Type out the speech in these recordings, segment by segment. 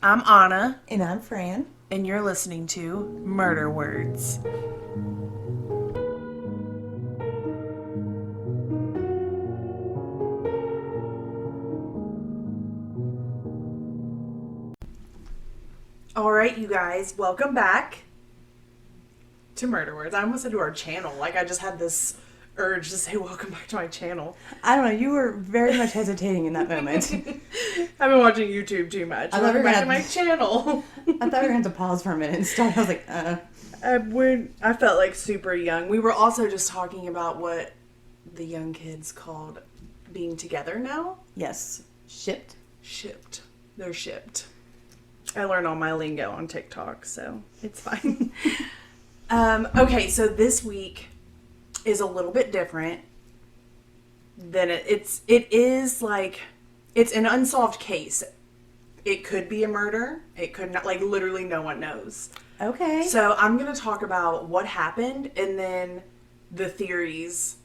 I'm Anna, And I'm Fran. and you're listening to Murder Words. All right, you guys, welcome back to Murder Words. I almost said to our channel. Like, I just had this urge to say welcome back to my channel. I don't know, you were very much hesitating in that moment. I've been watching YouTube too much. I thought Welcome we were back to gonna- my channel. I thought we were going to have to pause for a minute and start. I was like, I felt like super young. We were also just talking about what the young kids called being together now. Yes. Shipped. Shipped. They're shipped. I learned all my lingo on TikTok, so it's fine. Okay, so this week is a little bit different than it is like, it's an unsolved case. It could be a murder. It could not, like, literally no one knows. Okay. So I'm going to talk about what happened and then the theories,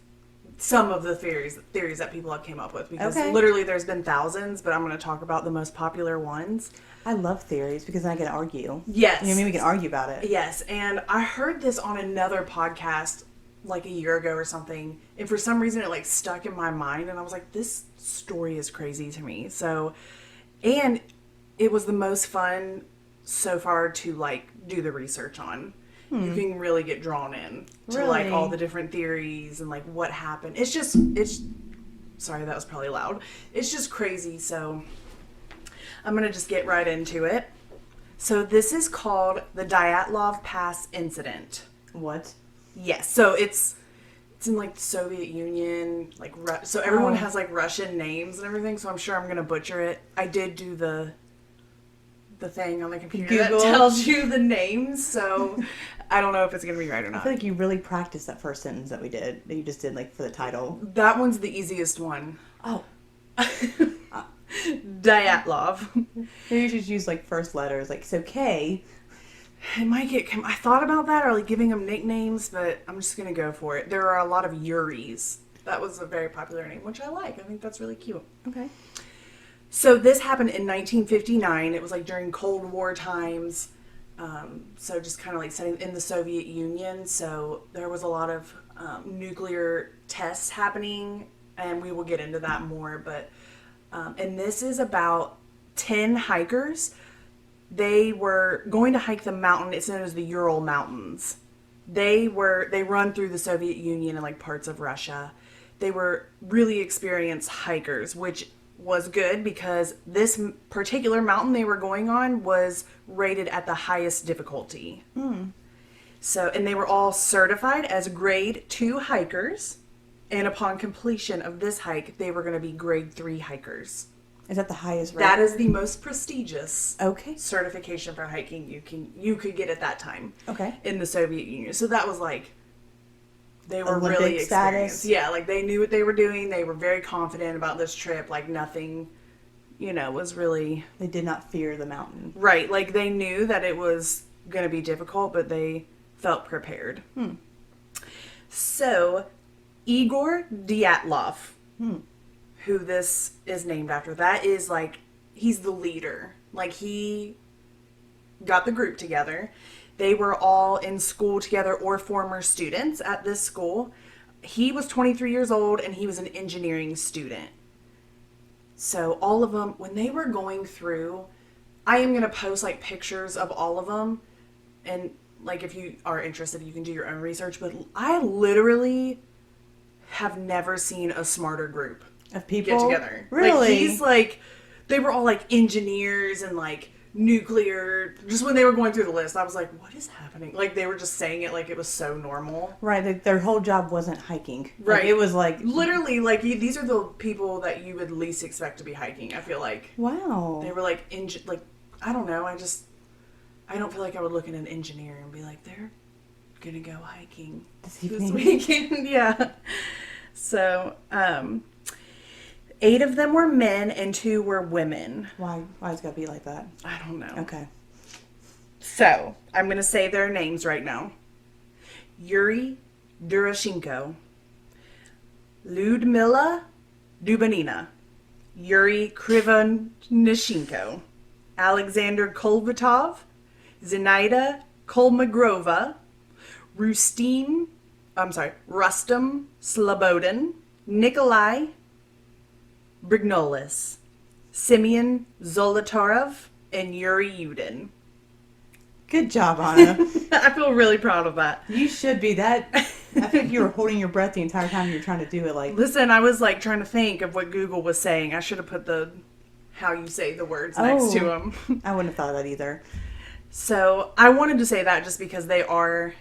some of the theories that people have came up with, because Okay. literally there's been thousands, but I'm going to talk about the most popular ones. I love theories because I can argue. Yes. You know what I mean? We can argue about it. Yes, and I heard this on another podcast like a year ago or something, and for some reason it like stuck in my mind, and I was like, this story is crazy to me. So, and it was the most fun so far to like do the research on. You can really get drawn in to like all the different theories and like what happened. It's sorry, that was probably loud. It's just crazy. So I'm going to just get right into it. So this is called the Dyatlov Pass incident. What? Yes. So it's in like the Soviet Union, like so everyone has like Russian names and everything. So I'm sure I'm going to butcher it. I did do the thing on the computer Google. that tells you the names. So I don't know if it's going to be right or I not. feel like you really practiced that first sentence that you just did like for the title. That one's the easiest one. Oh. Dyatlov. Maybe you should use like first letters. Like, so K. It might get. I thought about that, or like giving them nicknames, but I'm just gonna go for it. There are a lot of Yuris. That was a very popular name, which I like. I think that's really cute. Okay. So this happened in 1959. It was like during Cold War times. So just kind of like setting in the Soviet Union. So there was a lot of nuclear tests happening, and we will get into that more. But and this is about 10 hikers. They were going to hike the mountain. It's known as the Ural Mountains. They run through the Soviet Union and like parts of Russia. They were really experienced hikers, which was good because this particular mountain they were going on was rated at the highest difficulty. So, and they were all certified as grade 2 hikers. And upon completion of this hike, they were going to be grade 3 hikers. Is that the highest That record? is the most prestigious Okay. certification for hiking you could get at that time. Okay. In the Soviet Union. So that was like, they were Olympic really experienced. status? Yeah, like they knew what they were doing. They were very confident about this trip. Like nothing, was really They did not fear the mountain. right. Like they knew that it was going to be difficult, but they felt prepared. So, Igor Dyatlov, who this is named after, that is like, he's the leader. Like he got the group together. They were all in school together or former students at this school. He was 23 years old and he was an engineering student. So all of them, when they were going through, I am going to post like pictures of all of them. And like if you are interested, you can do your own research. But I literally have never seen a smarter group Of people? get together. Really? Like he's like, they were all like engineers and like nuclear. Just when they were going through the list, I was like, what is happening? Like they were just saying it like it was so normal. Right. Their whole job wasn't hiking. Right. Like, it was like, Literally, like these are the people that you would least expect to be hiking. I feel like wow. they were like I don't know. I don't feel like I would look at an engineer and be like, they're gonna go hiking This this evening? weekend. Yeah. So, 8 of them were men and 2 were women. Why it's gotta be like that? I don't know. Okay. So, I'm going to say their names right now. Yuri Durashenko, Ludmila Dubanina, Yuri Krivonishenko, Alexander Kolvatov, Zenaida Kolmogrova, Rustem Slobodin, Nikolai Brignolis, Simeon Zolotarov, and Yuri Yudin. Good job, Anna. I feel really proud of that. You should be. That. I think you were holding your breath the entire time you were trying to do it. Like, listen, I was like trying to think of what Google was saying. I should have put how you say the words next to them. I wouldn't have thought of that either. So I wanted to say that just because they are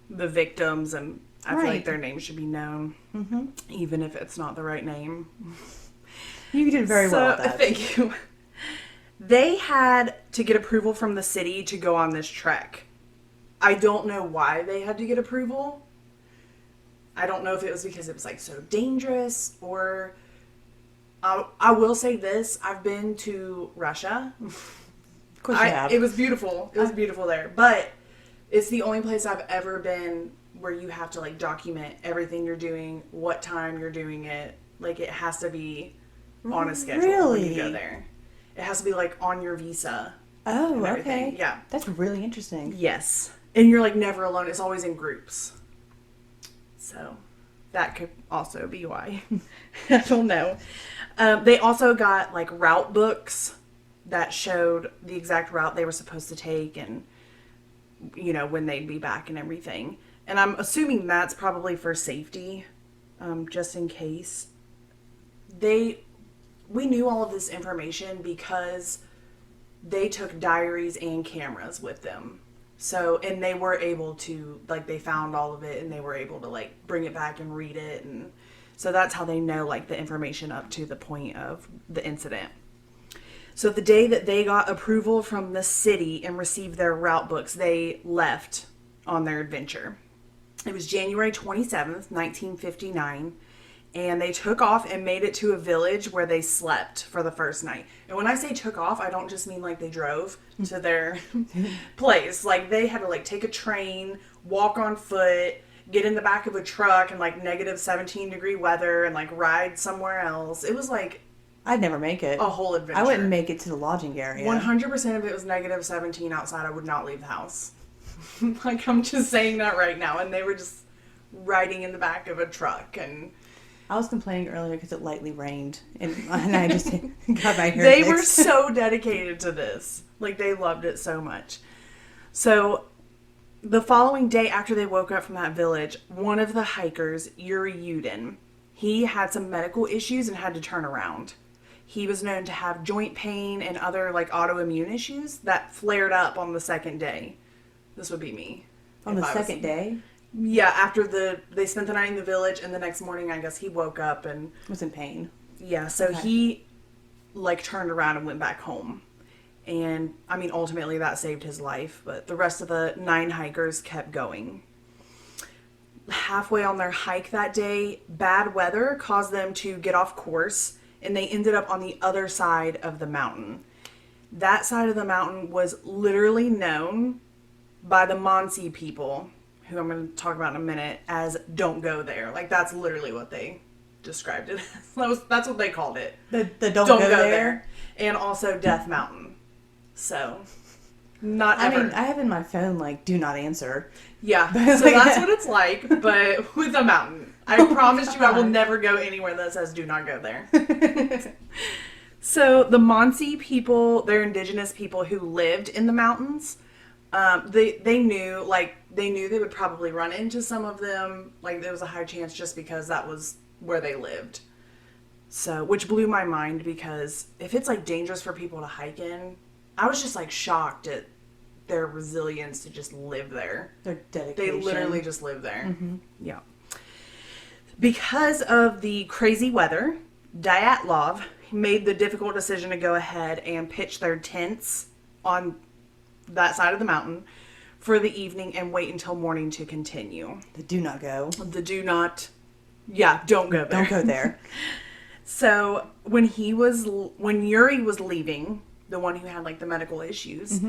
the victims, and I feel like their name should be known, even if it's not the right name. You did very well with that. Thank you. They had to get approval from the city to go on this trek. I don't know why they had to get approval. I don't know if it was because it was like so dangerous, or I will say this: I've been to Russia. Of course you have. It was beautiful. It was beautiful there, but it's the only place I've ever been where you have to like document everything you're doing, what time you're doing it. Like it has to be on a schedule when you go there. It has to be like on your visa. Oh, okay. Yeah. That's really interesting. Yes. And you're like never alone. It's always in groups. So that could also be why. I don't know. They also got like route books that showed the exact route they were supposed to take and, you know, when they'd be back and everything. And I'm assuming that's probably for safety, just in case. We knew all of this information because they took diaries and cameras with them. So, and they were able to, like, they found all of it and they were able to, like, bring it back and read it. And so that's how they know, like, the information up to the point of the incident. So the day that they got approval from the city and received their route books, they left on their adventure. It was January 27th, 1959. And they took off and made it to a village where they slept for the first night. And when I say took off, I don't just mean like they drove to their place. Like they had to like take a train, walk on foot, get in the back of a truck in like negative 17-degree weather and like ride somewhere else. It was like I'd never make it. A whole adventure. I wouldn't make it to the lodging area. 100% of it was negative 17 outside. I would not leave the house. Like I'm just saying that right now. And they were just riding in the back of a truck and... I was complaining earlier because it lightly rained, and I just got my hair They fixed. were so dedicated to this. Like, they loved it so much. So, the following day after they woke up from that village, one of the hikers, Yuri Yudin, he had some medical issues and had to turn around. He was known to have joint pain and other, like, autoimmune issues that flared up on the second day. This would be me. On the second day? Yeah, after they spent the night in the village, and the next morning, I guess he woke up and... was in pain. Yeah, so he, like, turned around and went back home. And, I mean, ultimately that saved his life, but the rest of the 9 hikers kept going. Halfway on their hike that day, bad weather caused them to get off course, and they ended up on the other side of the mountain. That side of the mountain was literally known by the Mansi people, who I'm going to talk about in a minute, as don't go there. Like, that's literally what they described it as. That's what they called it. The don't go there? And also Death Mountain. So, not I ever. mean, I have in my phone, like, do not answer. Yeah, so that's what it's like, but with a mountain. I promise you I will never go anywhere that says do not go there. So, the Mansi people, they're indigenous people who lived in the mountains. They knew they would probably run into some of them. Like, there was a high chance just because that was where they lived. So, which blew my mind because if it's, like, dangerous for people to hike in, I was just, like, shocked at their resilience to just live there. Their dedication. They literally just live there. Mm-hmm. Yeah. Because of the crazy weather, Dyatlov made the difficult decision to go ahead and pitch their tents on that side of the mountain for the evening and wait until morning to continue. The do not go. Don't go there. Don't go there. So when Yuri was leaving, the one who had like the medical issues,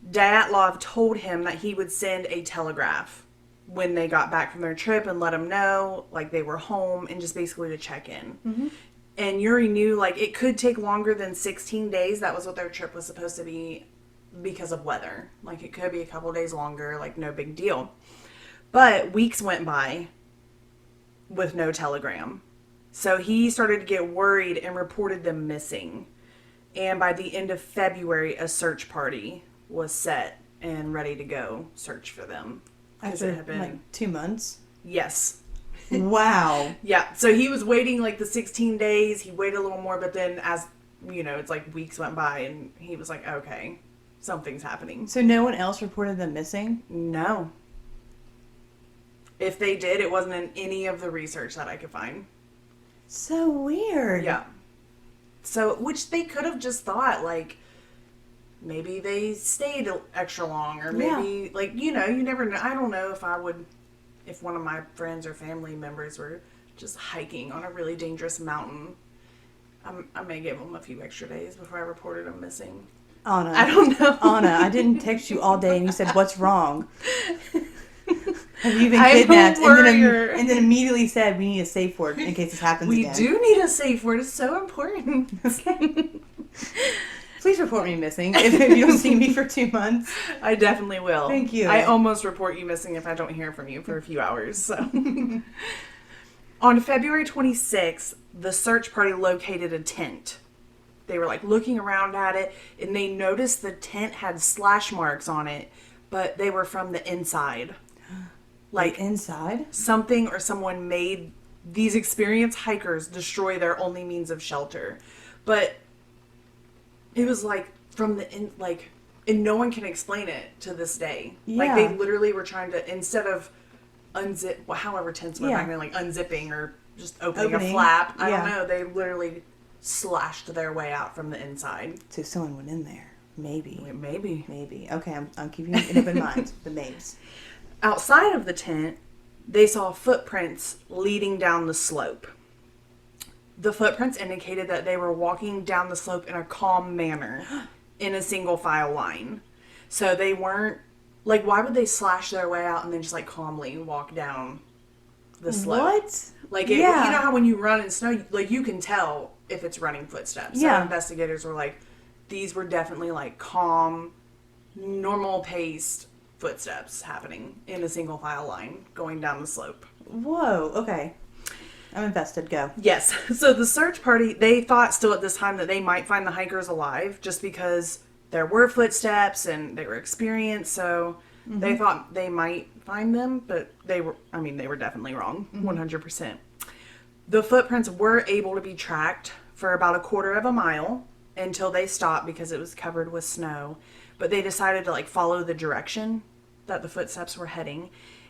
Dyatlov told him that he would send a telegraph when they got back from their trip and let them know like they were home and just basically to check in. And Yuri knew, like, it could take longer than 16 days. That was what their trip was supposed to be because of weather. Like, it could be a couple days longer, like, no big deal. But weeks went by with no telegram. So he started to get worried and reported them missing. And by the end of February, a search party was set and ready to go search for them. After, it had been like 2 months? Yes. Wow. Yeah. So he was waiting like the 16 days. He waited a little more, but then as, you know, it's like weeks went by and he was like, okay, something's happening. So no one else reported them missing? No. If they did, it wasn't in any of the research that I could find. So weird. Yeah. So, which they could have just thought, like, maybe they stayed extra long, or maybe, like, you know, you never know. I don't know if one of my friends or family members were just hiking on a really dangerous mountain. I may give them a few extra days before I reported them missing. Anna. I don't know. Anna, I didn't text you all day and you said, what's wrong? Have you been kidnapped? And then immediately said, we need a safe word in case this happens again. We do need a safe word. It's so important. Okay. Please report me missing if you don't see me for 2 months. I definitely will. Thank you. I almost report you missing if I don't hear from you for a few hours. So, on February 26th, the search party located a tent. They were like looking around at it, and they noticed the tent had slash marks on it, but they were from the inside. Like inside? Something or someone made these experienced hikers destroy their only means of shelter. But it was like from the and no one can explain it to this day. Yeah. Like they literally were trying to, instead of unzip, however tents were back then, like unzipping or just opening a flap. I don't know. They literally slashed their way out from the inside. So someone went in there. Maybe. Maybe. Okay, I'm keeping an open mind. The maybes. Outside of the tent, they saw footprints leading down the slope. The footprints indicated that they were walking down the slope in a calm manner in a single file line. So they weren't, like, why would they slash their way out and then just, like, calmly walk down the slope? What? Like, you know how when you run in snow, like, you can tell if it's running footsteps. Yeah. So investigators were like, these were definitely, like, calm, normal-paced footsteps happening in a single file line going down the slope. Whoa, okay. I'm invested. Go. Yes. So the search party, they thought still at this time that they might find the hikers alive just because there were footsteps and they were experienced. So they thought they might find them, but they were definitely wrong. 100%. The footprints were able to be tracked for about a quarter of a mile until they stopped because it was covered with snow. But they decided to, like, follow the direction that the footsteps were heading,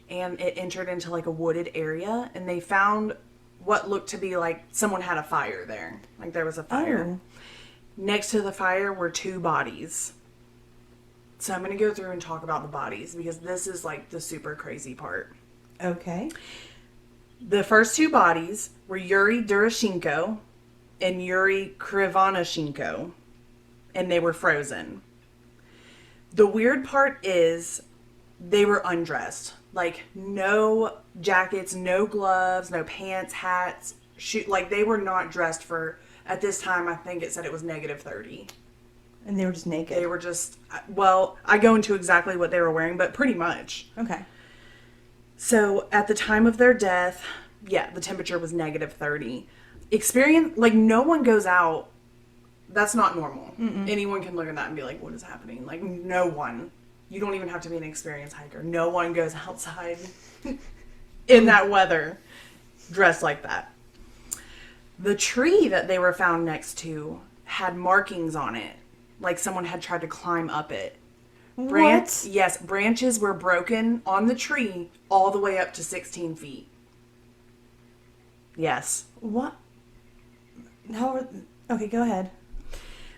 and it entered into, like, a wooded area, and they found what looked to be like someone had a fire there. Like, there was a fire. Oh. Next to the fire were 2 bodies. So I'm going to go through and talk about the bodies because this is, like, the super crazy part. Okay. The first 2 bodies were Yuri Durashenko and Yuri Krivonoshenko, and they were frozen. The weird part is they were undressed. Like, no jackets, no gloves, no pants, hats, like, they were not dressed for, at this time, I think it said it was -30. And they were just naked. They were just, well, I go into exactly what they were wearing, but pretty much. Okay. So, at the time of their death, yeah, the temperature was -30. Like, no one goes out. That's not normal. Anyone can look at that and be like, what is happening? Like, no one. You don't even have to be an experienced hiker. No one goes outside in that weather dressed like that. The tree that they were found next to had markings on it. Like someone had tried to climb up it. What? Yes, branches were broken on the tree all the way up to 16 feet. Yes. What? Okay, go ahead.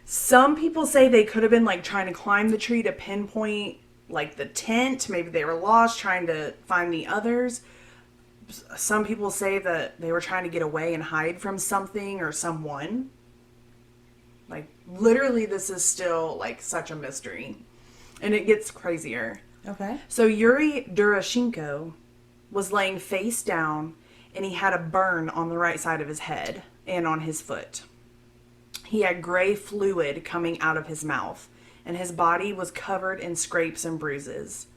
Some people say they could have been, like, trying to climb the tree to pinpoint, like, the tent. Maybe they were lost trying to find the others. Some people say that they were trying to get away and hide from something or someone. Like, literally, this is still, like, such a mystery. And it gets crazier. Okay. So Yuri Durashenko was laying face down, and he had a burn on the right side of his head. and on his foot. He had gray fluid coming out of his mouth, and his body was covered in scrapes and bruises.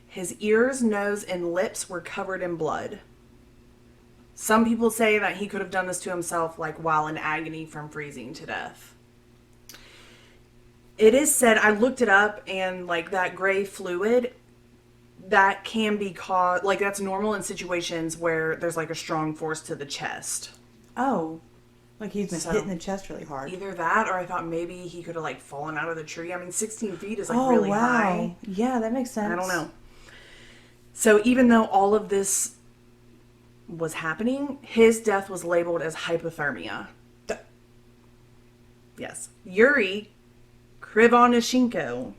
His ears, nose, and lips were covered in blood. Some people say that he could have done this to himself, like while in agony from freezing to death. It is said, I looked it up, and like that gray fluid, that can be caused, like that's normal in situations where there's like a strong force to the chest. Oh. Like he's been hitting the chest really hard. Either that, or I thought maybe he could have like fallen out of the tree. I mean, 16 feet is like really high. Yeah, that makes sense. I don't know. So even though all of this was happening, his death was labeled as hypothermia. Yes. Yuri Krivonishenko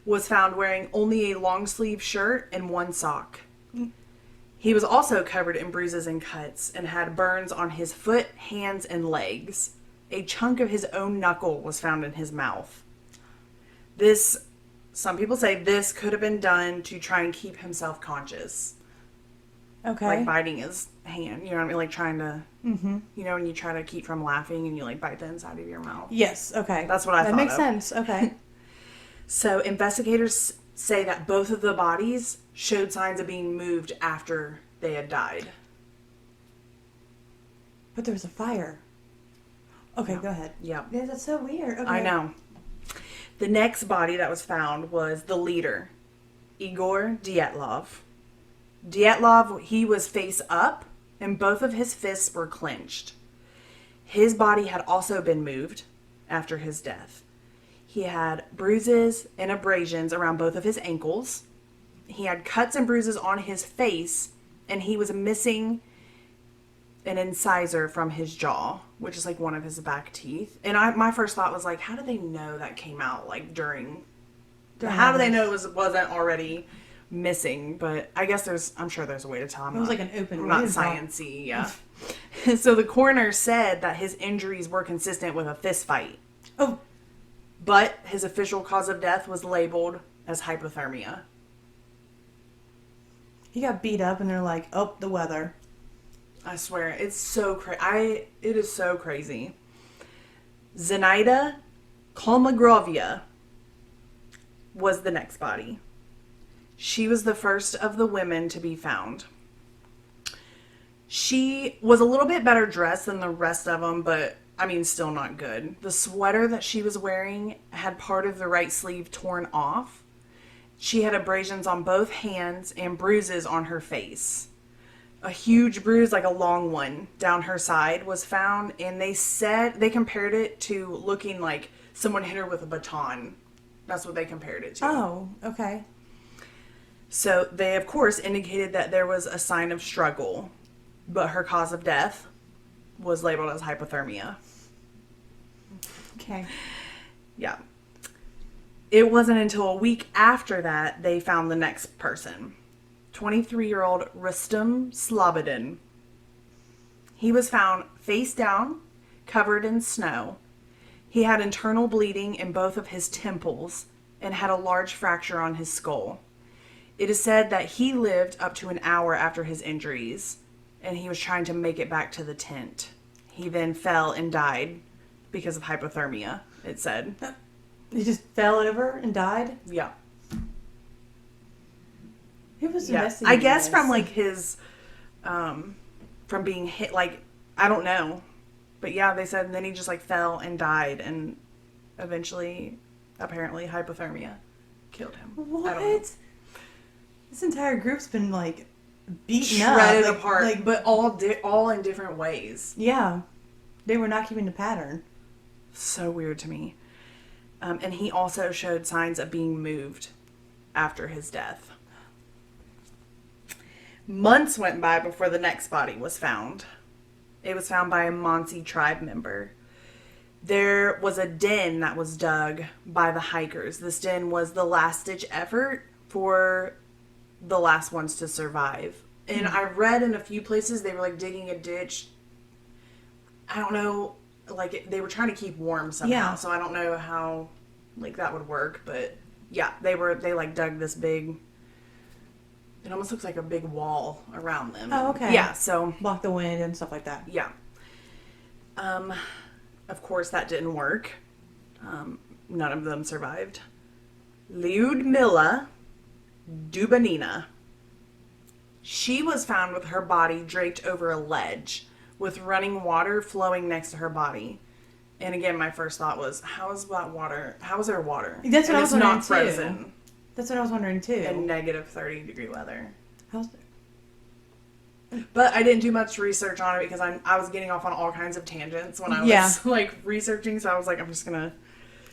was found wearing only a long sleeve shirt and one sock. He was also covered in bruises and cuts and had burns on his foot, hands, and legs. A chunk of his own knuckle was found in his mouth. Some people say this could have been done to try and keep himself conscious. Okay. Like biting his hand, you know what I mean? Like trying to, you know, when you try to keep from laughing and you like bite the inside of your mouth. Yes, okay. That's what I thought. That makes sense, okay. So investigators say that both of the bodies showed signs of being moved after they had died. But there was a fire. Okay, go ahead. Yeah. Yeah, that's so weird. Okay. I know. The next body that was found was the leader, Igor Dyatlov. Dyatlov, he was face up, and both of his fists were clenched. His body had also been moved after his death. He had bruises and abrasions around both of his ankles. He had cuts and bruises on his face, and he was missing an incisor from his jaw, which is like one of his back teeth. And my first thought was like, how do they know that came out like during? How do they know it wasn't already missing? But I guess I'm sure there's a way to tell. It was like an open. I'm not science-y, yeah. So the coroner said that his injuries were consistent with a fist fight. Oh. But his official cause of death was labeled as hypothermia. He got beat up and they're like, oh, the weather. I swear, it's so crazy. It is so crazy. Zenaida Kolmogorova was the next body. She was the first of the women to be found. She was a little bit better dressed than the rest of them, but I mean, still not good. The sweater that she was wearing had part of the right sleeve torn off. She had abrasions on both hands and bruises on her face. A huge bruise, like a long one, down her side was found, and they compared it to looking like someone hit her with a baton. That's what they compared it to. Oh, okay. So they, of course, indicated that there was a sign of struggle, but her cause of death was labeled as hypothermia. Okay. Yeah. It wasn't until a week after that they found the next person. 23-year-old Rustem Slobodin. He was found face down, covered in snow. He had internal bleeding in both of his temples and had a large fracture on his skull. It is said that he lived up to an hour after his injuries, and he was trying to make it back to the tent. He then fell and died because of hypothermia, it said. He just fell over and died? Yeah. It was I guess from like his, from being hit, like, I don't know. But yeah, they said, and then he just like fell and died, and eventually, apparently, hypothermia killed him. What? This entire group's been like beaten shredded up, apart, but all in different ways. Yeah, they were not keeping the pattern. So weird to me. And he also showed signs of being moved after his death. Months went by before the next body was found. It was found by a Mansi tribe member. There was a den that was dug by the hikers. This den was the last-ditch effort for the last ones to survive. And I read in a few places they were like digging a ditch. I don't know, like they were trying to keep warm somehow. Yeah. So I don't know how like that would work, but yeah, they like dug this big. It almost looks like a big wall around them. Oh, okay. Yeah, so block the wind and stuff like that. yeah. Of course, that didn't work. None of them survived. Lyudmila Dubanina. She was found with her body draped over a ledge with running water flowing next to her body. And again, my first thought was, how is there water? That's what I was wondering, not frozen. Too. That's what I was wondering, too. In negative 30-degree weather. How's that? But I didn't do much research on it because I was getting off on all kinds of tangents when I was, like, researching. So I was like, I'm just going to...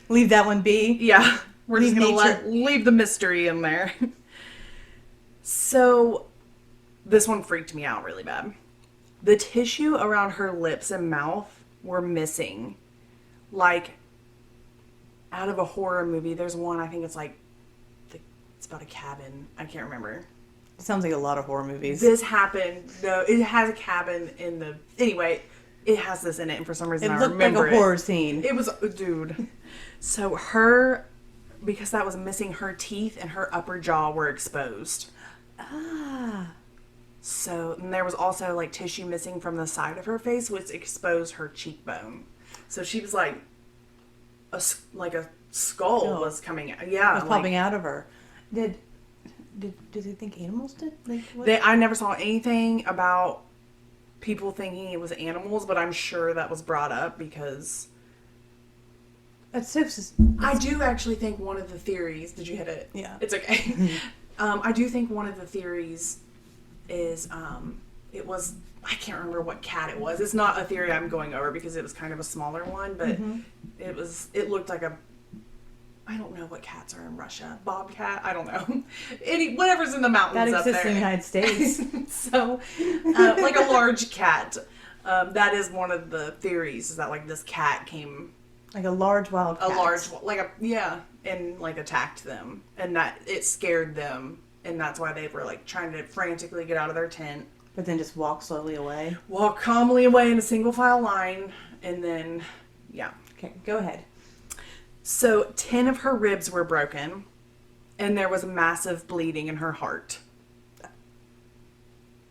Leave that one be? Yeah. We're just going to leave the mystery in there. So, this one freaked me out really bad. The tissue around her lips and mouth were missing. Like, out of a horror movie, there's one, I think it's like, it's about a cabin. I can't remember. It sounds like a lot of horror movies. This happened, though. It has a cabin in the... Anyway, it has this in it, and for some reason I remember it. It looked like a horror scene. It was... Dude. So her... Because that was missing, her teeth and her upper jaw were exposed. Ah. So, and there was also, like, tissue missing from the side of her face, which exposed her cheekbone. So she was, like a skull was coming out. Yeah. Was popping out of her. Did they think animals did? I never saw anything about people thinking it was animals, but I'm sure that was brought up because... I do actually think one of the theories... Did you hit it? Yeah. It's okay. I do think one of the theories is it was... I can't remember what cat it was. It's not a theory I'm going over because it was kind of a smaller one, but it looked like a... I don't know what cats are in Russia. Bobcat? I don't know. Whatever's in the mountains up there. That exists in the United States. So, like a large cat. That is one of the theories, is that like this cat came... Like a large wild cat. And like attacked them. And that it scared them. And that's why they were like trying to frantically get out of their tent. But then just walk slowly away. Walk calmly away in a single file line. And then, yeah. Okay, go ahead. So 10 of her ribs were broken. And there was massive bleeding in her heart.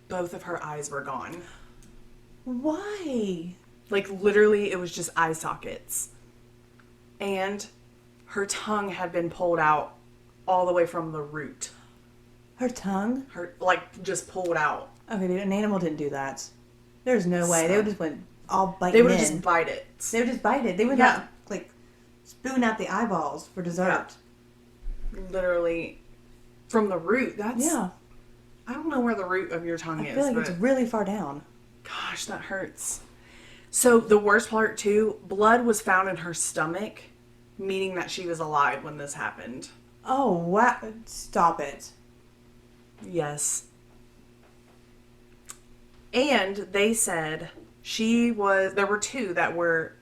Both of her eyes were gone. Why? Like literally it was just eye sockets. And her tongue had been pulled out all the way from the root. Her tongue? Just pulled out. Okay, dude, an animal didn't do that. There's no way. They would just went all biting They would just bite it. They would just bite it. They would not, spoon out the eyeballs for dessert. Yeah. Literally, from the root. That's... Yeah. I don't know where the root of your tongue is. I feel like it's really far down. Gosh, that hurts. So, the worst part, too, blood was found in her stomach, meaning that she was alive when this happened. Oh, wow. Stop it. Yes. And they said there were 2 that were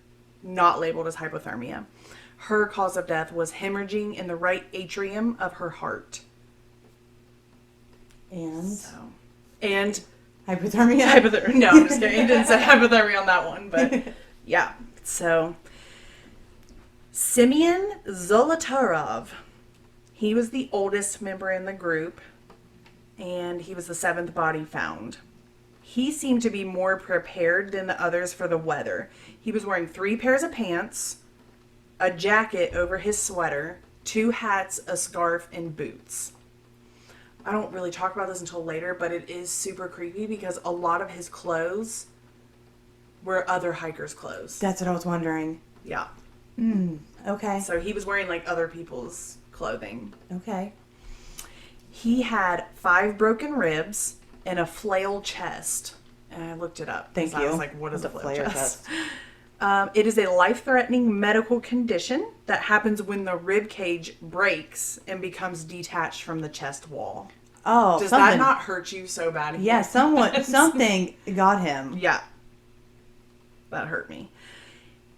not labeled as hypothermia. Her cause of death was hemorrhaging in the right atrium of her heart. And hypothermia? No, I'm just kidding. It didn't say hypothermia on that one, but yeah. So, Simeon Zolotarov, he was the oldest member in the group, and he was the 7th body found. He seemed to be more prepared than the others for the weather. He was wearing 3 pairs of pants, a jacket over his sweater, 2 hats, a scarf, and boots. I don't really talk about this until later, but it is super creepy because a lot of his clothes were other hikers' clothes. That's what I was wondering. Yeah. Okay. So he was wearing like other people's clothing. Okay. He had 5 broken ribs and a flail chest. And I looked it up. Thank you. I was like, what is a flail chest? It is a life-threatening medical condition that happens when the rib cage breaks and becomes detached from the chest wall. Oh, does that not hurt you so bad? Yeah, something got him. Yeah, that hurt me.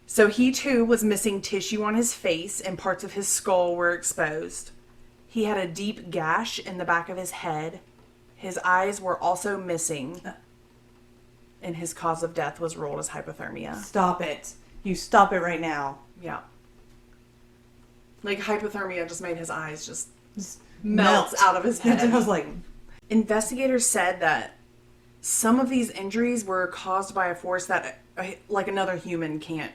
So he too was missing tissue on his face and parts of his skull were exposed. He had a deep gash in the back of his head. His eyes were also missing. And his cause of death was ruled as hypothermia. Stop it. You stop it right now. Yeah. Like hypothermia just made his eyes just melt out of his head. I was like... Investigators said that some of these injuries were caused by a force that like another human can't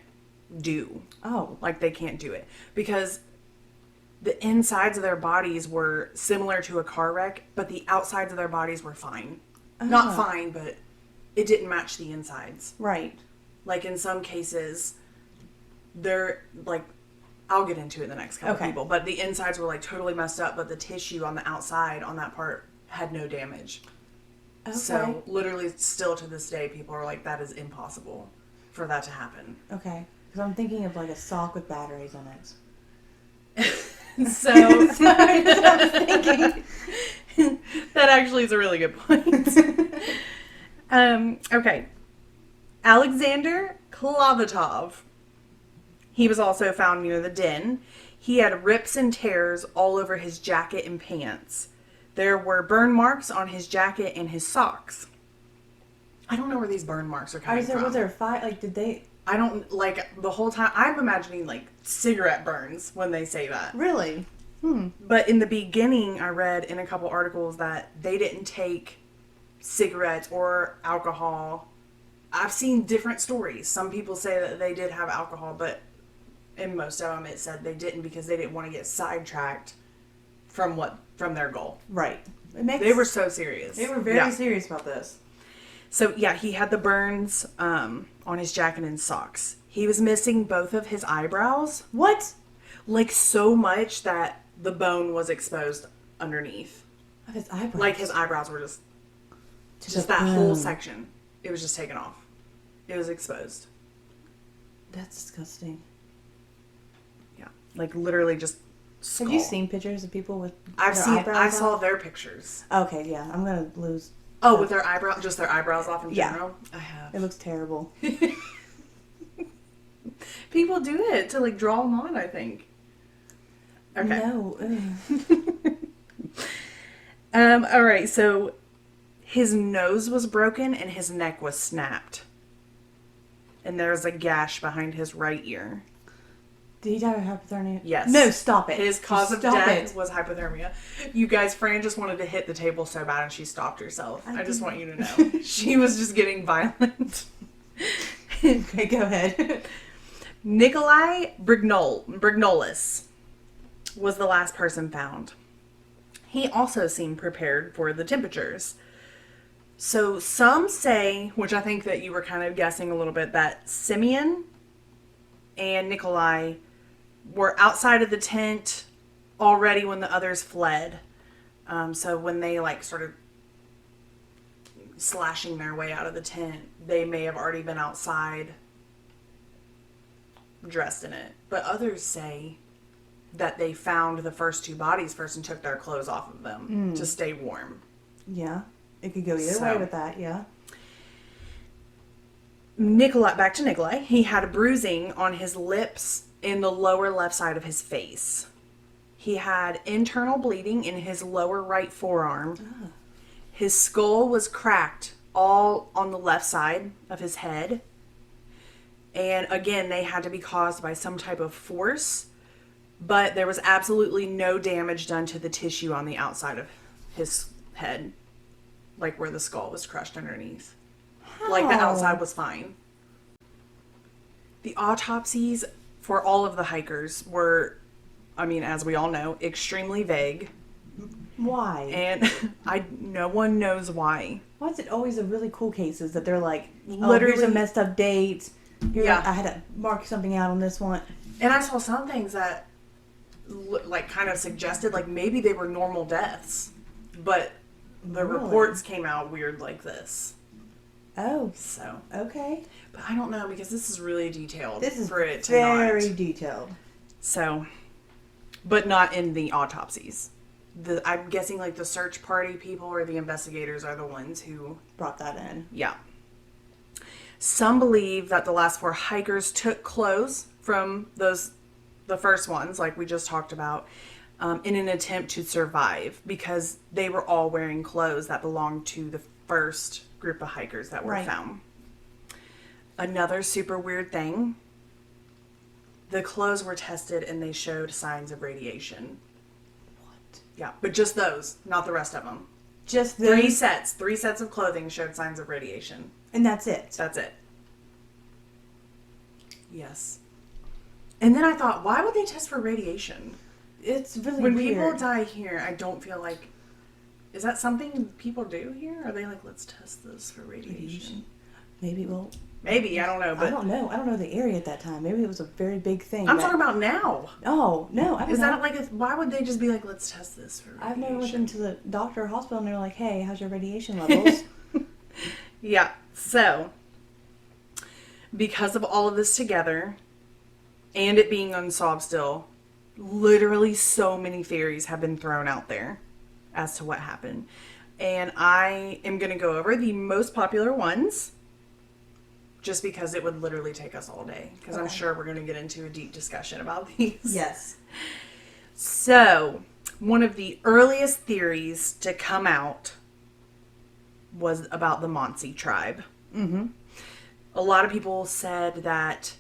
do. Oh. Like they can't do it. Because the insides of their bodies were similar to a car wreck, but the outsides of their bodies were fine. Not fine, but it didn't match the insides. Right. Like in some cases, they're like, I'll get into it in the next couple of people, but the insides were like totally messed up, but the tissue on the outside on that part had no damage. Okay. So literally still to this day, people are like, that is impossible for that to happen. Okay. Because I'm thinking of like a sock with batteries in it. So sorry, that's what I was thinking. That actually is a really good point. Okay. Alexander Klavatov. He was also found near the den. He had rips and tears all over his jacket and pants. There were burn marks on his jacket and his socks. I don't know where these burn marks are coming from. Was there a fight? Like, did they... I don't, like, the whole time, I'm imagining, like, cigarette burns when they say that. Really? But in the beginning, I read in a couple articles that they didn't take cigarettes or alcohol. I've seen different stories. Some people say that they did have alcohol, but in most of them it said they didn't because they didn't want to get sidetracked from their goal. Right. They were so serious. They were very serious about this. So, yeah, he had the burns on his jacket and socks. He was missing both of his eyebrows. What? Like, so much that the bone was exposed underneath. Of his eyebrows? Like, his eyebrows were just that whole section. It was just taken off. It was exposed. That's disgusting. Yeah. Like, literally just skull. Have you seen pictures of people with I saw their pictures. Okay, yeah. I'm going to lose... Oh, with their just their eyebrows off in general? I have. It looks terrible. People do it to, like, draw them on, I think. Okay. No. All right, so his nose was broken and his neck was snapped. And there was a gash behind his right ear. Did he die of hypothermia? Yes. No, stop it. His cause of death was hypothermia. You guys, Fran just wanted to hit the table so bad and she stopped herself. I just want you to know. She was just getting violent. Okay, go ahead. Nikolai Brignolis was the last person found. He also seemed prepared for the temperatures. So some say, which I think that you were kind of guessing a little bit, that Simeon and Nikolai were outside of the tent already when the others fled. So when they like started slashing their way out of the tent, they may have already been outside dressed in it. But others say that they found the first two bodies first and took their clothes off of them to stay warm. Yeah. It could go either way with that, yeah. Back to Nikolai. He had a bruising on his lips in the lower left side of his face. He had internal bleeding in his lower right forearm. Oh. His skull was cracked all on the left side of his head. And again, they had to be caused by some type of force. But there was absolutely no damage done to the tissue on the outside of his head. Like where the skull was crushed underneath. Like the outside was fine. The autopsies for all of the hikers were, I mean, as we all know, extremely vague. Why? And no one knows why. Why is it always the really cool cases that they're like, literally, here's a messed up date. I had to mark something out on this one. And I saw some things that like kind of suggested like maybe they were normal deaths. But the reports came out weird like this. Oh. So. Okay. But I don't know because this is really detailed. This is for it to very detailed. So. But not in the autopsies. I'm guessing like the search party people or the investigators are the ones who brought that in. Yeah. Some believe that the last 4 hikers took clothes from the first ones, like we just talked about, in an attempt to survive because they were all wearing clothes that belonged to the first group of hikers that were found. Another super weird thing, the clothes were tested and they showed signs of radiation. What? Yeah, but just those, not the rest of them. Just those? 3 sets of clothing showed signs of radiation. And that's it? That's it. Yes. And then I thought, why would they test for radiation? It's really when weird. People die here, I don't feel like... Is that something people do here? Are they like, let's test this for radiation? Maybe, Maybe, I don't know. But I don't know. I don't know the area at that time. Maybe it was a very big thing. I'm talking about now. Oh, no, I don't know. Is that like, why would they just be like, let's test this for radiation? I've never went into the doctor or hospital and they're like, hey, how's your radiation levels? Yeah, so, because of all of this together, and it being unsolved still, literally so many theories have been thrown out there as to what happened. And I am going to go over the most popular ones, just because it would literally take us all day. Because I'm sure we're going to get into a deep discussion about these. Yes. So, one of the earliest theories to come out was about the Mansi tribe. Mm-hmm. A lot of people said that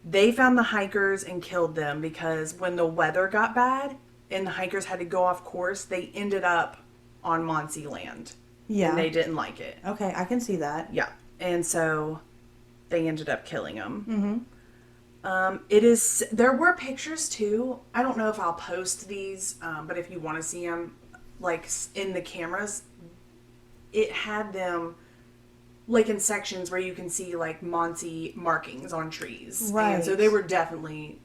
they found the hikers and killed them because when the weather got bad and the hikers had to go off course, they ended up on Mansi land. Yeah. And they didn't like it. Okay, I can see that. Yeah. And so they ended up killing them. Mm-hmm. There were pictures too. I don't know if I'll post these, but if you want to see them, like in the cameras, it had them like in sections where you can see like Mansi markings on trees. Right. And so they were definitely,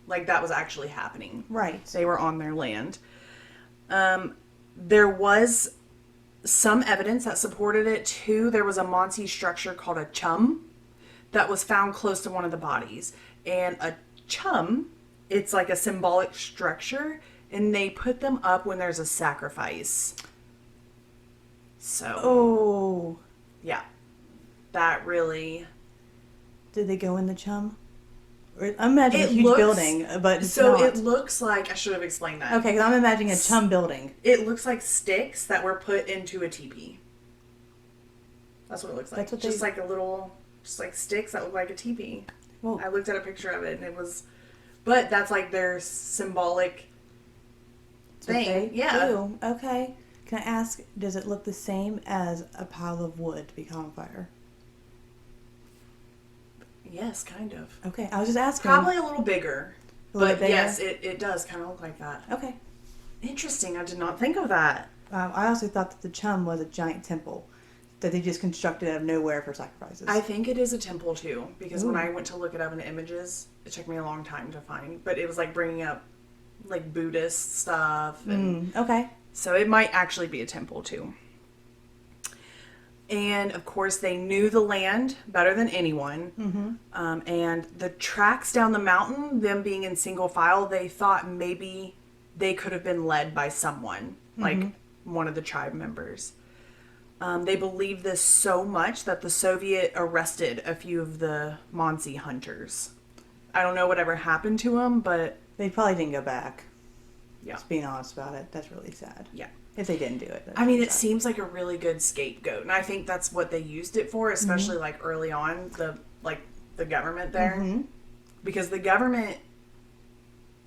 like that was actually happening. Right. They were on their land. There was some evidence that supported it too. There was a Mansi structure called a chum that was found close to one of the bodies. And a chum, it's like a symbolic structure, and they put them up when there's a sacrifice. So, Oh. yeah, that really... Did they go in the chum? I'm imagining a huge building, but it's so not. it looks like... I should have explained that. Okay, because I'm imagining a chum building. It looks like sticks that were put into a teepee. That's what it looks like. That's what just like a little... Just like sticks that look like a teepee. Well, I looked at a picture of it and it was... But that's like their symbolic thing. Yeah. Ooh, okay. Can I ask, does it look the same as a pile of wood to be caught on fire? Yes, kind of. Okay, I was just asking. Probably a little bigger. A little But bigger? yes, it does kind of look like that. Okay. Interesting. I did not think of that. I also thought that the chum was a giant temple that they just constructed out of nowhere for sacrifices. I think it is a temple too, because when Ooh. I went to look it up in the images, it took me a long time to find. But it was like bringing up like Buddhist stuff. And Okay. so it might actually be a temple too. And of course, they knew the land better than anyone. Mm-hmm. And the tracks down the mountain, them being in single file, they thought maybe they could have been led by someone, like one of the tribe members. They believed this so much that the Soviet arrested a few of the Mansi hunters. I don't know whatever happened to them, but... They probably didn't go back. Yeah. Just being honest about it. That's really sad. Yeah. If they didn't do it. I mean, it seems like a really good scapegoat. And I think that's what they used it for, especially like early on, the government there. Mm-hmm. Because the government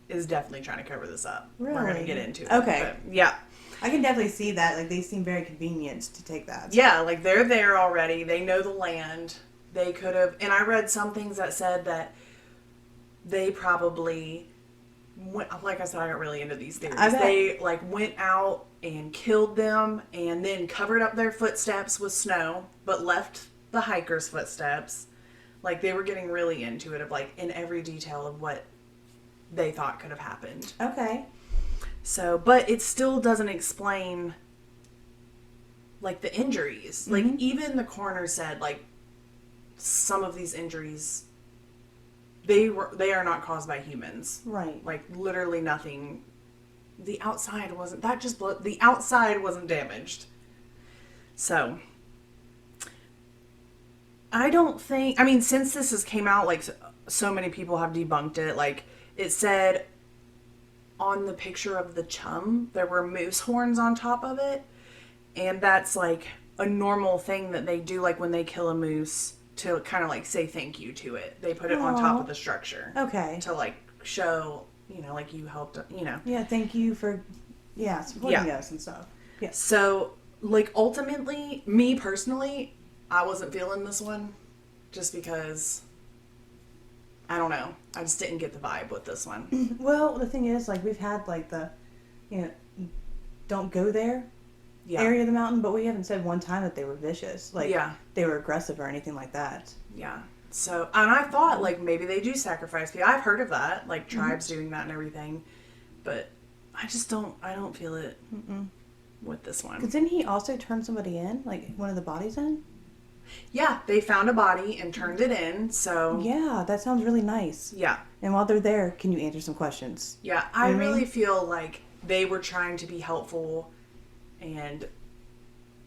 is definitely trying to cover this up. Really? We're going to get into it. Okay. But, yeah. I can definitely see that. Like, they seem very convenient to take that. Yeah, like they're there already. They know the land. They could have... And I read some things that said that they probably... Like I said, I got really into these theories. They like went out and killed them and then covered up their footsteps with snow, but left the hikers' footsteps. Like they were getting really into it of like in every detail of what they thought could have happened. Okay. So, but it still doesn't explain like the injuries. Like even the coroner said like some of these injuries they are not caused by humans. Right. Like literally nothing. The outside wasn't the outside wasn't damaged. So I don't think, I mean, since this has came out, like so many people have debunked it. Like it said on the picture of the chum, there were moose horns on top of it. And that's like a normal thing that they do, like when they kill a moose, to kind of like say thank you to it. They put it on top of the structure. Okay. To like show, like you helped, Yeah, thank you for, supporting us and stuff. Yeah. So, like ultimately, me personally, I wasn't feeling this one just because I don't know. I just didn't get the vibe with this one. Well, the thing is, like, we've had, like, the, don't go there area of the mountain, but we haven't said one time that they were vicious. Like, they were aggressive or anything like that. Yeah. So, and I thought, like, maybe they do sacrifice people. I've heard of that, like, tribes doing that and everything. But I don't feel it with this one. Because didn't he also turn somebody in? Like, one of the bodies in? Yeah, they found a body and turned it in, so... Yeah, that sounds really nice. Yeah. And while they're there, can you answer some questions? Yeah, I really feel like they were trying to be helpful, and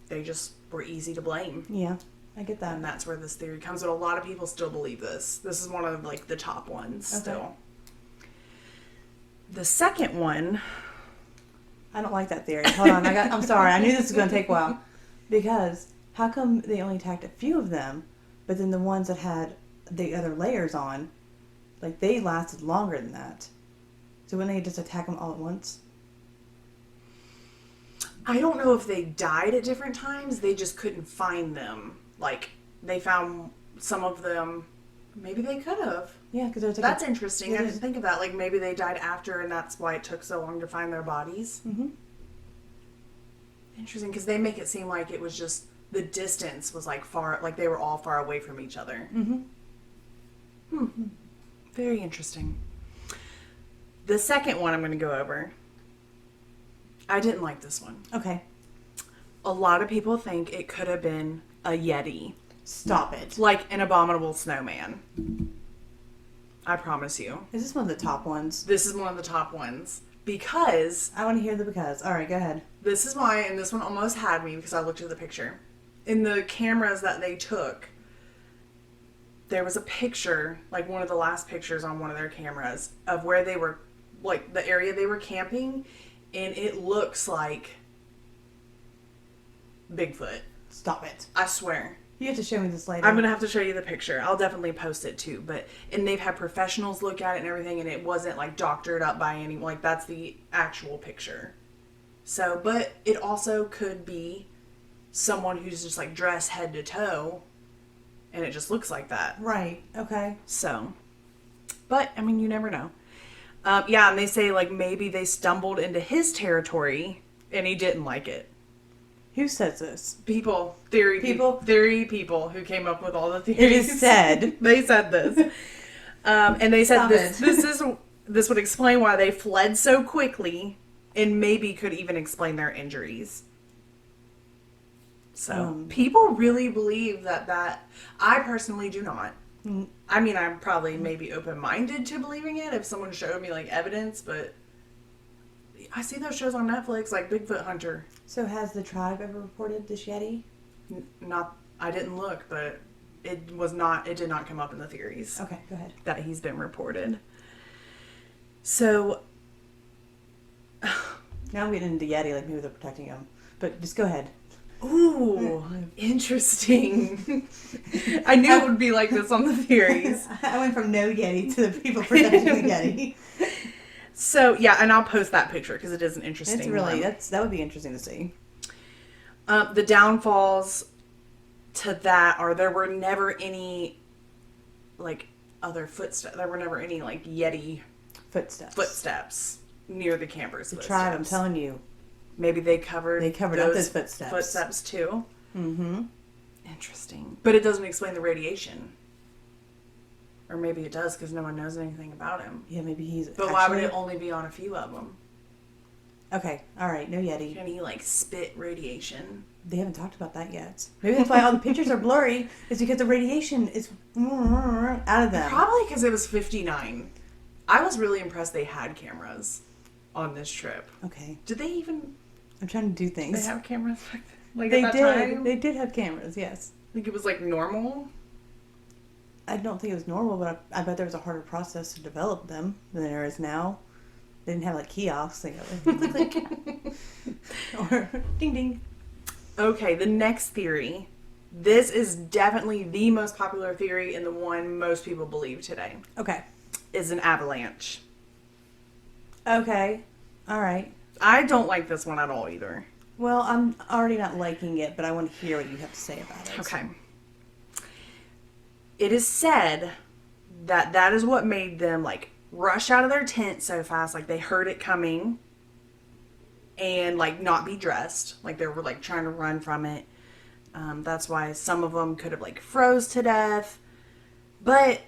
they just were easy to blame. Yeah, I get that. And that's where this theory comes, but a lot of people still believe this. This is one of, like, the top ones still. The second one... I don't like that theory. Hold on, I'm sorry. I knew this was going to take a while. Because... how come they only attacked a few of them, but then the ones that had the other layers on, like, they lasted longer than that? So wouldn't they just attack them all at once? I don't know if they died at different times. They just couldn't find them. Like, they found some of them. Maybe they could have. Yeah, because there's like that's interesting. I didn't think of that. Like, maybe they died after, and that's why it took so long to find their bodies. Mm-hmm. Interesting, because they make it seem like it was just... the distance was like far, like they were all far away from each other. Very interesting. The second one I'm going to go over. I didn't like this one. Okay. A lot of people think it could have been a Yeti. Stop it. Like an abominable snowman. I promise you. Is this one of the top ones? This is one of the top ones. Because... I want to hear the because. All right, go ahead. This is why, and this one almost had me because I looked at the picture. In the cameras that they took, there was a picture, like one of the last pictures on one of their cameras, of where they were, like the area they were camping, and it looks like Bigfoot. Stop it. I swear. You have to show me this later. I'm going to have to show you the picture. I'll definitely post it too. And they've had professionals look at it and everything, and it wasn't like doctored up by anyone. Like, that's the actual picture. So, but it also could be someone who's just like dressed head to toe, and it just looks like that. Right. Okay. So, but I mean, you never know. Yeah, and they say like maybe they stumbled into his territory and he didn't like it. Who says this? Theory people who came up with all the theories. It is said. They said this, and they said this would explain why they fled so quickly, and maybe could even explain their injuries. So, people really believe that. I personally do not. I mean, I'm probably maybe open-minded to believing it if someone showed me, like, evidence, but I see those shows on Netflix, like Bigfoot Hunter. So, has the tribe ever reported this Yeti? I didn't look, but it did not come up in the theories. Okay, go ahead. That he's been reported. So... now I'm getting into Yeti, like maybe they're protecting him. But just go ahead. Ooh, interesting. I knew it would be like this on the theories. I went from no Yeti to the people protecting the Yeti. So, yeah, and I'll post that picture because it is an interesting one. That would be interesting to see. The downfalls to that are there were never any, like, other footsteps. There were never any, like, Yeti footsteps near the campers. The tribe, I'm telling you. Maybe they covered up those footsteps. Footsteps too. Mm-hmm. Interesting. But it doesn't explain the radiation. Or maybe it does because no one knows anything about him. Yeah, maybe he's... But why would it only be on a few of them? Okay, alright, no Yeti. Can he, like, spit radiation? They haven't talked about that yet. Maybe that's why all the pictures are blurry, is because the radiation is out of them. Probably because it was 59. I was really impressed they had cameras on this trip. Okay. Did they even... I'm trying to do things. They have cameras back then? Like, they at that did. time? They did have cameras, yes. I think it was, like, normal. I don't think it was normal, but I bet there was a harder process to develop them than there is now. They didn't have, like, kiosks. They go, like, click, click. Or ding, ding. Okay, the next theory. This is definitely the most popular theory and the one most people believe today. Okay. Is an avalanche. Okay. All right. I don't like this one at all either. Well, I'm already not liking it, but I want to hear what you have to say about it. Okay. It is said that is what made them like rush out of their tent so fast, like they heard it coming, and like not be dressed, like they were like trying to run from it. That's why some of them could have like froze to death. But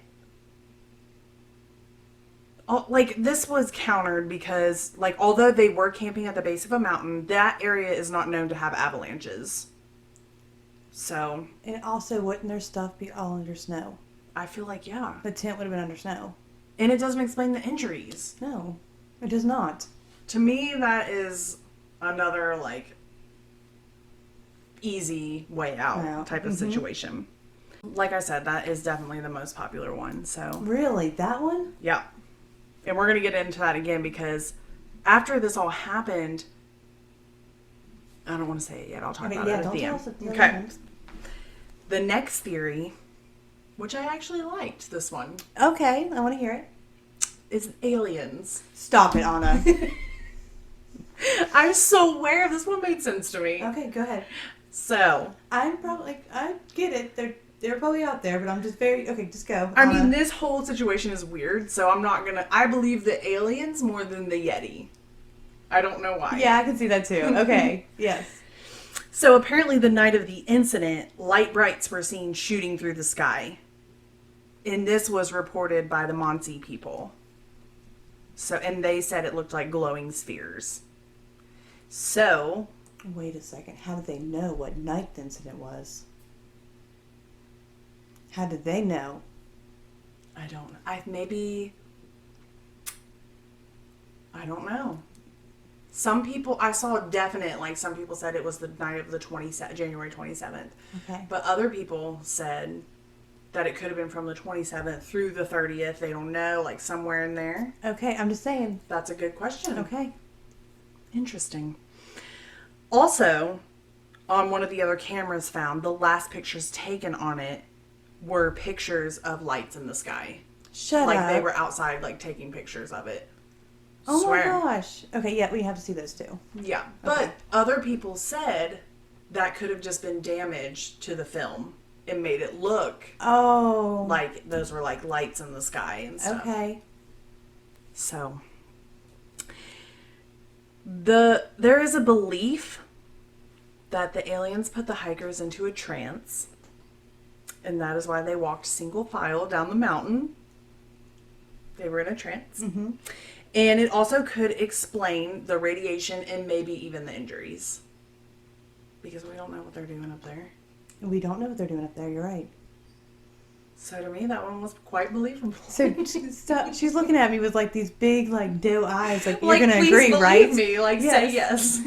like this was countered because like although they were camping at the base of a mountain, that area is not known to have avalanches. So, And also, wouldn't their stuff be all under snow? I feel like, yeah. The tent would have been under snow. And it doesn't explain the injuries. No, it does not. To me, that is another, like, easy way out type of situation. Like I said, that is definitely the most popular one, so. Really? That one? Yeah. And we're going to get into that again because after this all happened, I don't want to say it yet. I'll talk about it at the end. Okay. The next theory, which I actually liked this one. Okay, I want to hear it. Is aliens. Stop it, Anna. I swear this one made sense to me. Okay, go ahead. So. I'm probably, I get it. They're probably out there, but I'm just okay, just go. I mean, this whole situation is weird, so I'm not gonna, I believe the aliens more than the Yeti. I don't know why. Yeah, I can see that too. Okay, yes. So apparently the night of the incident, light brights were seen shooting through the sky. And this was reported by the Monsey people. So, and they said it looked like glowing spheres. So. Wait a second. How did they know what night the incident was? How did they know? I don't know. I don't know. Some people, I saw a definite, like some people said it was the night of the January 27th. Okay. But other people said that it could have been from the 27th through the 30th. They don't know, like somewhere in there. Okay, I'm just saying. That's a good question. Okay. Interesting. Also, on one of the other cameras found, the last pictures taken on it were pictures of lights in the sky. Shut up. Like they were outside, like taking pictures of it. Oh Swear. my gosh. Okay, yeah, we have to see those too. Yeah. But other people said that could have just been damage to the film. It made it look like those were like lights in the sky and stuff. Okay. So there is a belief that the aliens put the hikers into a trance, and that is why they walked single file down the mountain. They were in a trance. Mm-hmm. And it also could explain the radiation and maybe even the injuries. Because we don't know what they're doing up there. We don't know what they're doing up there, you're right. So to me, that one was quite believable. So she's looking at me with like these big like doe eyes, like you're like, gonna please agree, believe right? Me, like Yes. say yes.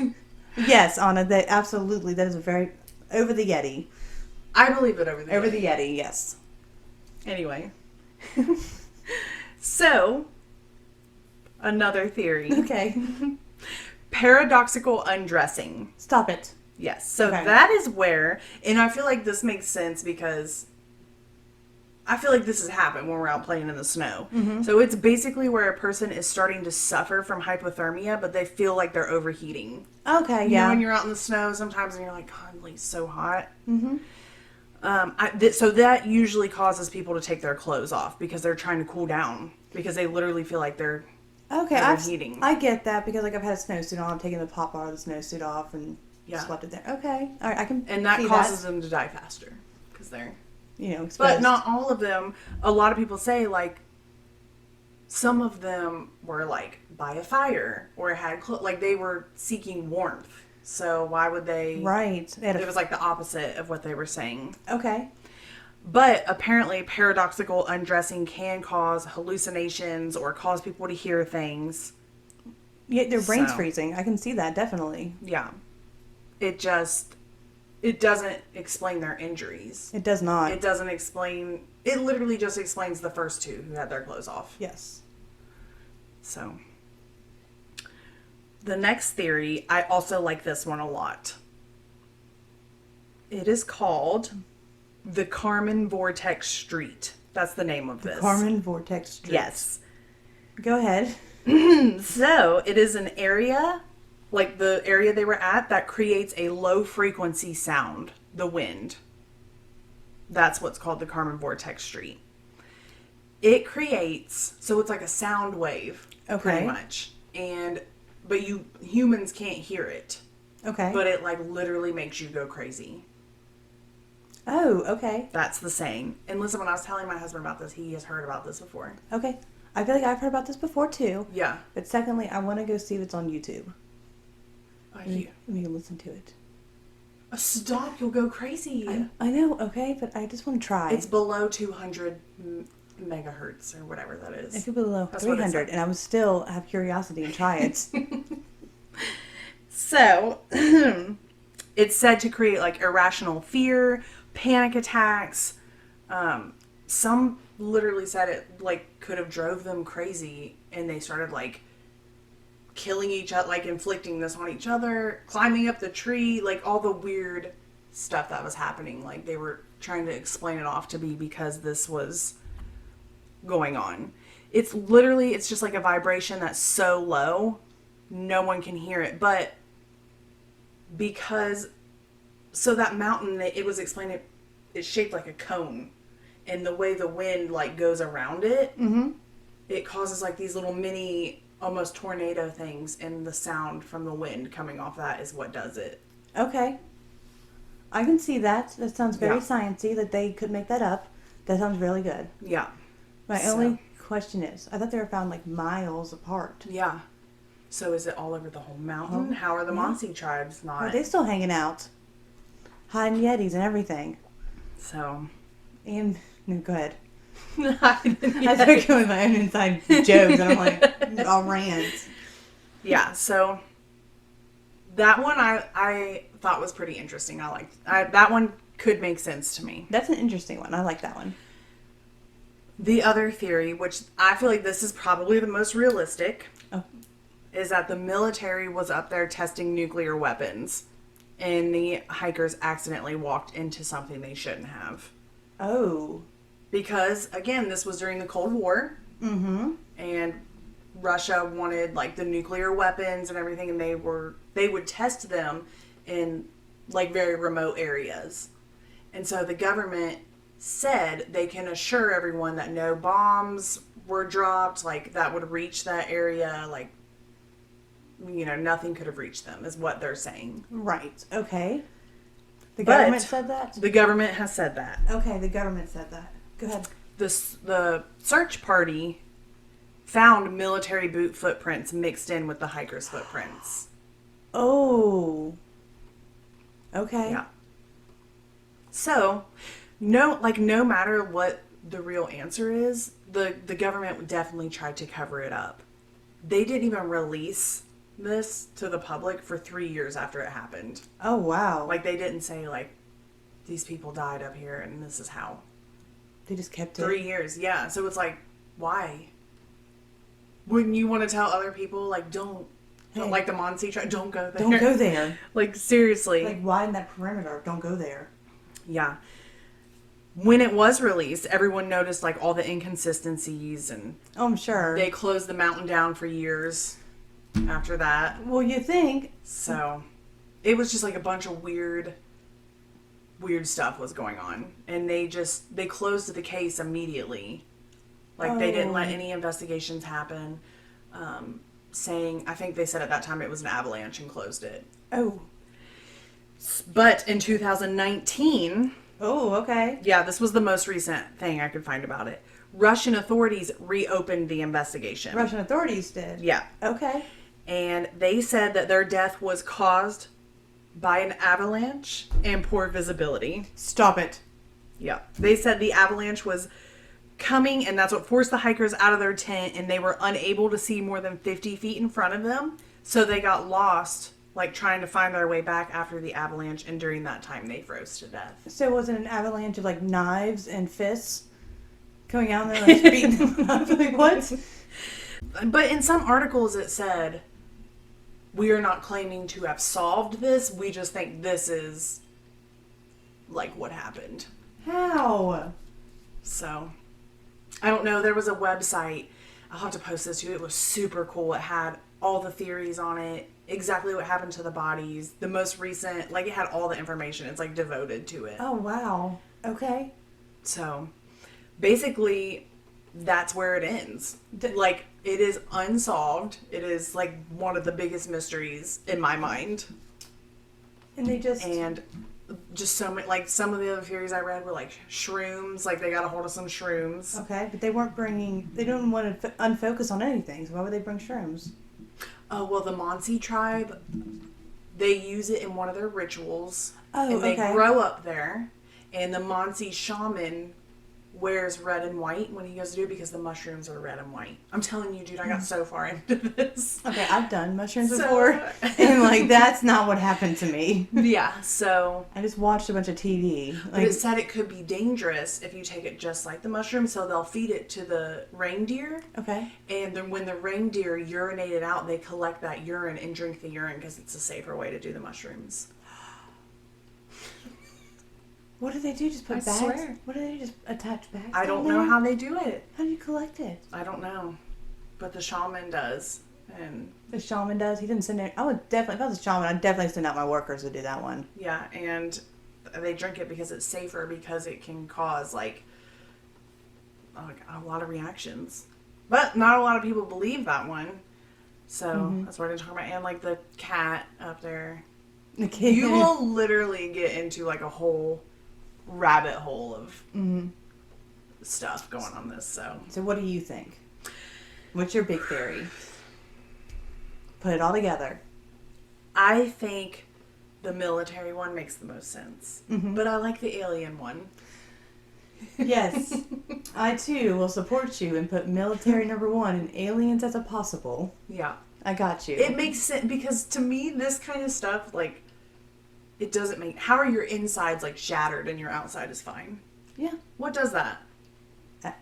Yes, Anna, that absolutely, that is a very over the Yeti. I believe it over the Over Yeti. the Yeti, yes. Anyway. So, another theory. Okay. Paradoxical undressing. Stop it. Yes. So Okay. that is where, and I feel like this makes sense because I feel like this has happened when we're out playing in the snow. Mm-hmm. So it's basically where a person is starting to suffer from hypothermia, but they feel like they're overheating. Okay, You yeah. know, when you're out in the snow sometimes and you're like, God, it's so hot. Mm-hmm. So that usually causes people to take their clothes off because they're trying to cool down because they literally feel like they're Okay, overheating. I get that because like I've had a snowsuit on, I'm taking the pop out of the snowsuit off and just left it there. Okay, all right, I can. And that see causes them to die faster because they're, exposed. but not all of them. A lot of people say like some of them were like by a fire or had like they were seeking warmth. So why would they? Right. It was like the opposite of what they were saying. Okay. But apparently paradoxical undressing can cause hallucinations or cause people to hear things. Yeah, their brain's So. freezing. I can see that definitely. Yeah. It doesn't explain their injuries. It does not. It doesn't explain, it literally just explains the first two who had their clothes off. Yes. So, the next theory, I also like this one a lot. It is called the Carmen Vortex Street. That's the name of this. Carmen Vortex Street. Yes. Go ahead. So, it is an area, like the area they were at, that creates a low frequency sound, the wind. That's what's called the Carmen Vortex Street. It creates, so it's like a sound wave, Okay. pretty much. But humans can't hear it. Okay. But it like literally makes you go crazy. Oh, okay. That's the saying. And listen, when I was telling my husband about this, he has heard about this before. Okay. I feel like I've heard about this before too. Yeah. But secondly, I want to go see if it's on YouTube. You, We can listen to it. stop, you'll go crazy. I know, okay, but I just want to try. It's below 200 megahertz or whatever that is. It could be below That's what it 300, said. and I would still have curiosity and try it. So, it's said to create like irrational fear, panic attacks. Some literally said it like could have drove them crazy, and they started like killing each other, like inflicting this on each other, climbing up the tree, like all the weird stuff that was happening. Like they were trying to explain it off to be because this was going on. It's just like a vibration that's so low, no one can hear it. But so that mountain, it was explained, it's shaped like a cone. And the way the wind like goes around it, it causes like these little mini, almost tornado things, and the sound from the wind coming off that is what does it. Okay. I can see that. That sounds very Yeah. sciencey that they could make that up. That sounds really good. Yeah. My only question is, I thought they were found like miles apart. Yeah. So is it all over the whole mountain? How are the Munsee tribes not? Are they still hanging out? Hiding Yetis and everything. So. And, no, go ahead. I I started going with my own inside jokes, and I'm like, all rants. Yeah, so that one I thought was pretty interesting. That one could make sense to me. That's an interesting one. I like that one. The other theory, which I feel like this is probably the most realistic, Oh. is that the military was up there testing nuclear weapons, and the hikers accidentally walked into something they shouldn't have. Oh. Because, again, this was during the Cold War, Mm-hmm. and Russia wanted like the nuclear weapons and everything, and they would test them in like very remote areas. And so the government said they can assure everyone that no bombs were dropped, like that would reach that area, like, you know, nothing could have reached them, is what they're saying. Right. Okay. The But- government said that? The government has said that. Okay, the government said that. Go ahead. The search party found military boot footprints mixed in with the hikers' footprints. Oh. Okay. Yeah. So, no matter what the real answer is, the government definitely tried to cover it up. They didn't even release this to the public for 3 years after it happened. Oh, wow. Like, they didn't say, like, these people died up here and this is how. They just kept it. 3 years, yeah. So it's like, why? Wouldn't you want to tell other people, like, don't Hey. like the Munsee tribe, don't go there. Don't go there. Like, seriously. Like, widen that perimeter. Don't go there. Yeah. When it was released, everyone noticed like all the inconsistencies, and Oh, I'm sure. they closed the mountain down for years after that. Well, you think. So it was just like a bunch of weird stuff was going on, and they closed the case immediately. Like they didn't let any investigations happen. Saying, I think they said at that time it was an avalanche and closed it. Oh. But in 2019, Oh, okay. yeah, this was the most recent thing I could find about it. Russian authorities reopened the investigation. Russian authorities did. Yeah. Okay. And they said that their death was caused by an avalanche and poor visibility. Stop it. Yeah. They said the avalanche was coming, and that's what forced the hikers out of their tent, and they were unable to see more than 50 feet in front of them. So they got lost, like trying to find their way back after the avalanche, and during that time they froze to death. So was it an avalanche of like knives and fists coming out and they're like beating them up? Like, what? But in some articles it said, we are not claiming to have solved this, we just think this is like what happened. How? So, I don't know, there was a website, I'll have to post this too, it was super cool. It had all the theories on it, exactly what happened to the bodies, the most recent, like it had all the information, it's like devoted to it. Oh, wow. Okay. So, basically, that's where it ends. Like, it is unsolved. It is, like, one of the biggest mysteries in my mind. And they just... And just so many, like, some of the other theories I read were, like, shrooms. Like, they got a hold of some shrooms. Okay, but they weren't bringing... They don't want to unfocus on anything, so why would they bring shrooms? Oh, well, the Mansi tribe, they use it in one of their rituals. Oh, and they okay. grow up there. And the Mansi shaman wears red and white when he goes to do it because the mushrooms are red and white. I'm telling you, dude, I got so far into this. Okay, I've done mushrooms before, and, like, that's not what happened to me. Yeah, so... I just watched a bunch of TV. Like, but it said it could be dangerous if you take it just like the mushroom, so they'll feed it to the reindeer. Okay. And then when the reindeer urinate it out, they collect that urine and drink the urine because it's a safer way to do the mushrooms. What do they do? Just put bags? Swear. What do they do? Just attach bags? I don't down know there? how they do it. How do you collect it? I don't know. But the shaman does. And The shaman does? He didn't send it. I would definitely, if I was a shaman, I'd definitely send out my workers to do that one. yeah, and they drink it because it's safer because it can cause, like a lot of reactions. But not a lot of people believe that one. So that's what I'm talking about. And, like, the cat up there. The kid. You will literally get into, like, a whole rabbit hole of stuff going on this. So what do you think? What's your big theory? Put it all together. I think the military one makes the most sense. But I like the alien one. Yes. I, too, will support you and put military number 1 and aliens as a possible. Yeah. I got you. It makes sense because to me, this kind of stuff, like, it doesn't make... How are your insides, like, shattered and your outside is fine? Yeah. What does that?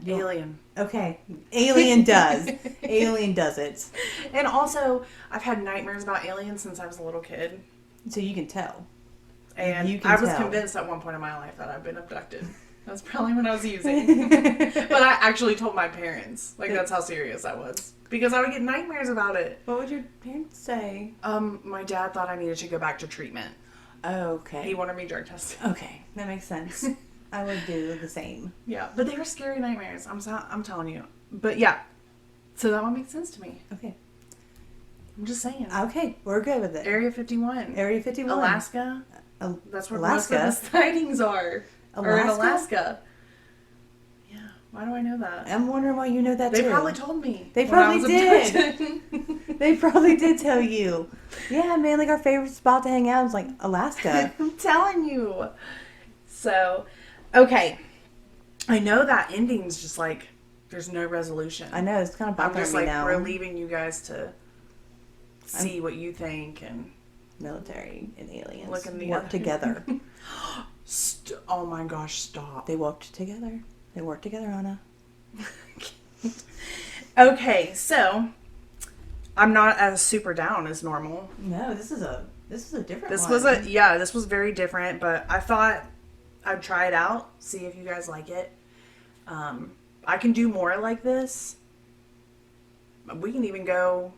Alien. Okay. Alien does. Alien does it. And also, I've had nightmares about aliens since I was a little kid. So you can tell. And You can I was tell. convinced at one point in my life that I've been abducted. That was probably when I was using. But I actually told my parents. Like, that's how serious I was. Because I would get nightmares about it. What would your parents say? My dad thought I needed to go back to treatment. Okay. He wanted me drug tested. Okay. That makes sense. I would do the same. Yeah, but they were scary nightmares. I'm telling you. But yeah, so that one makes sense to me. Okay. I'm just saying. Okay, we're good with it. Area 51. Area 51. Alaska. That's where Alaska? most of the sightings are. Or in Alaska? Alaska. Yeah. Why do I know that? I'm wondering why you know that They too. probably told me. They when I probably was did. abducted. They probably did tell you. Yeah, man, like our favorite spot to hang out is like Alaska. I'm telling you. So, okay. I know that ending's just like, there's no resolution. I know, it's kind of I'm bothering just me like, now. we're leaving you guys to see what you think and Military and aliens look in the work other- together. Oh my gosh, stop. They worked together. They worked together, Anna. Okay, so I'm not as super down as normal. No, this is a different This one. this was very different, but I thought I'd try it out, see if you guys like it. I can do more like this. We can even go...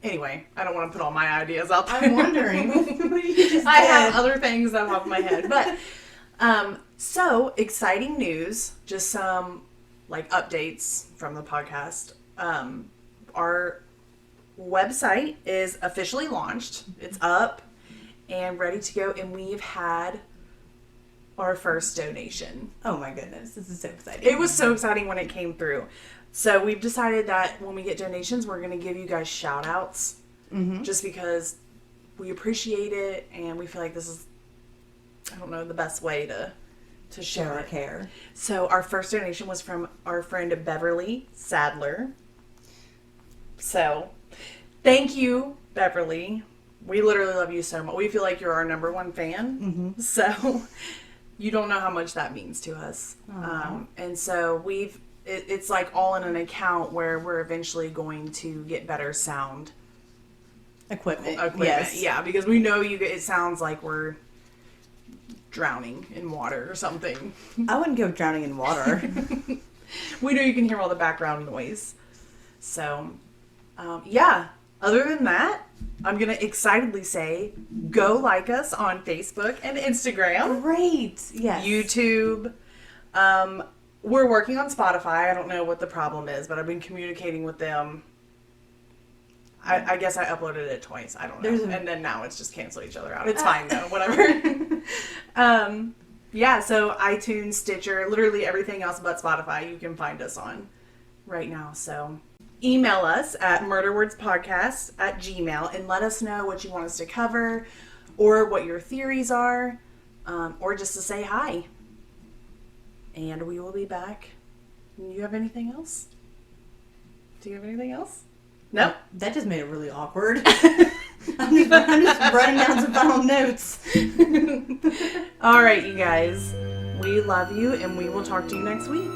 Anyway, I don't want to put all my ideas out there. I'm wondering what you just I did. have other things that pop in my head. But, so, exciting news. Just some, like, updates from the podcast. Our website is officially launched. It's up and ready to go. And we've had our first donation. Oh my goodness, this is so exciting. It was so exciting when it came through. So we've decided that when we get donations, we're going to give you guys shout outs. Just because we appreciate it and we feel like this is, I don't know, the best way to show our it. care. So our first donation was from our friend Beverly Sadler. So thank you, Beverly. We literally love you so much. We feel like you're our number one fan. So you don't know how much that means to us. And so it's like all in an account where we're eventually going to get better sound Equipment. equipment. Yeah, because we know it sounds like we're drowning in water or something. I wouldn't go drowning in water. We know you can hear all the background noise. So, yeah. Other than that, I'm going to excitedly say, go like us on Facebook and Instagram. Great. Yes. YouTube. we're working on Spotify. I don't know what the problem is, but I've been communicating with them. I guess I uploaded it twice. I don't know. And then now it's just cancel each other out. It's fine though. Whatever. Yeah, so iTunes, Stitcher, literally everything else but Spotify you can find us on right now. So email us at murderwordspodcast@gmail.com and let us know what you want us to cover or what your theories are, or just to say hi. And we will be back. You have anything else? Do you have anything else? No? That just made it really awkward. I'm just writing down some final notes. All right, you guys. We love you, and we will talk to you next week.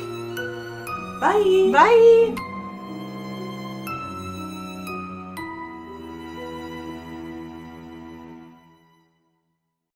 Bye. Bye.